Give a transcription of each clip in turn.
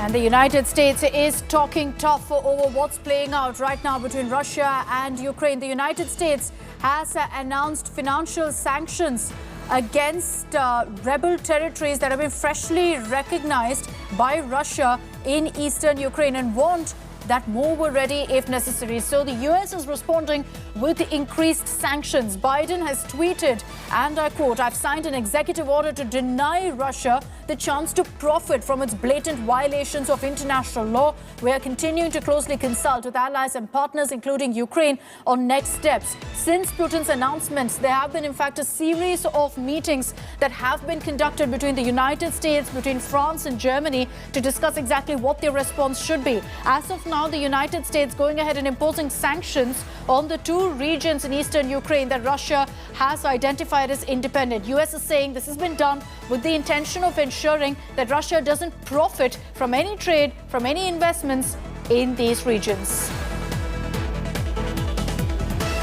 And the United States is talking tough over what's playing out right now between Russia and Ukraine. The United States has announced financial sanctions against rebel territories that have been freshly recognized by Russia in eastern Ukraine and warned that more were ready if necessary. So the US is responding with increased sanctions. Biden has tweeted, and I quote, "I've signed an executive order to deny Russia the chance to profit from its blatant violations of international law. We are continuing to closely consult with allies and partners, including Ukraine, on next steps." Since Putin's announcements, there have been, in fact, a series of meetings that have been conducted between the United States, between France and Germany to discuss exactly what their response should be. As of now, the United States going ahead and imposing sanctions on the two regions in eastern Ukraine that Russia has identified as independent. US is saying this has been done with the intention of ensuring that Russia doesn't profit from any trade, from any investments in these regions.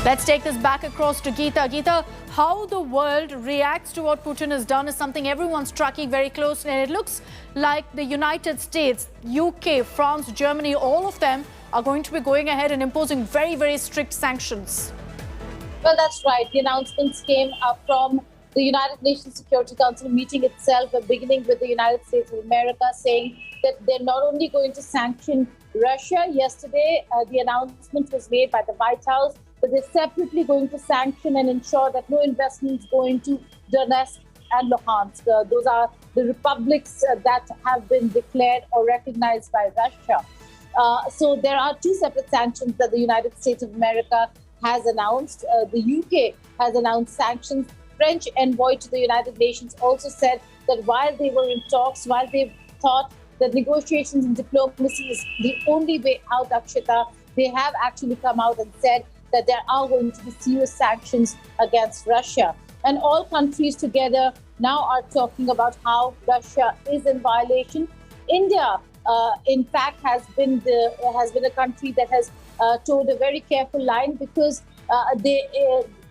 Let's take this back across to Geeta. Geeta, how the world reacts to what Putin has done is something everyone's tracking very closely. And it looks like the United States, UK, France, Germany, all of them are going to be going ahead and imposing very, very strict sanctions. Well, that's right. The announcements came from the United Nations Security Council meeting itself, beginning with the United States of America, saying that they're not only going to sanction Russia. Yesterday, the announcement was made by the White House, but they're separately going to sanction and ensure that no investments go into Donetsk and Lugansk. Those are the republics that have been declared or recognized by Russia. So there are two separate sanctions that the United States of America has announced. The UK has announced sanctions. French envoy to the United Nations also said that while they were in talks, while they thought that negotiations and diplomacy is the only way out, Akshita, they have actually come out and said that there are going to be serious sanctions against Russia. And all countries together now are talking about how Russia is in violation. India, in fact, has been a country that has toed a very careful line because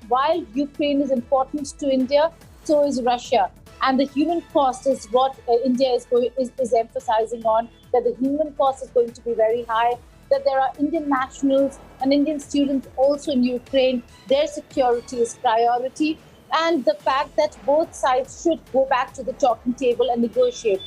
while Ukraine is important to India, so is Russia. And the human cost is what India is emphasizing on, that the human cost is going to be very high, that there are Indian nationals and Indian students also in Ukraine. Their security is priority. And the fact that both sides should go back to the talking table and negotiate.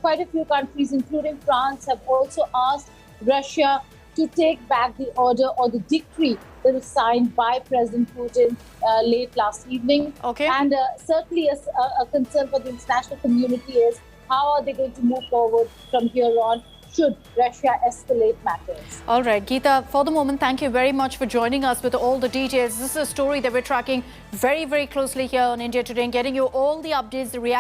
Quite a few countries, including France, have also asked Russia to take back the order or the decree that was signed by President Putin late last evening. Okay. And certainly a concern for the international community is how are they going to move forward from here on should Russia escalate matters. All right, Geeta, for the moment, thank you very much for joining us with all the details. This is a story that we're tracking very, very closely here on India Today and getting you all the updates, the reactions.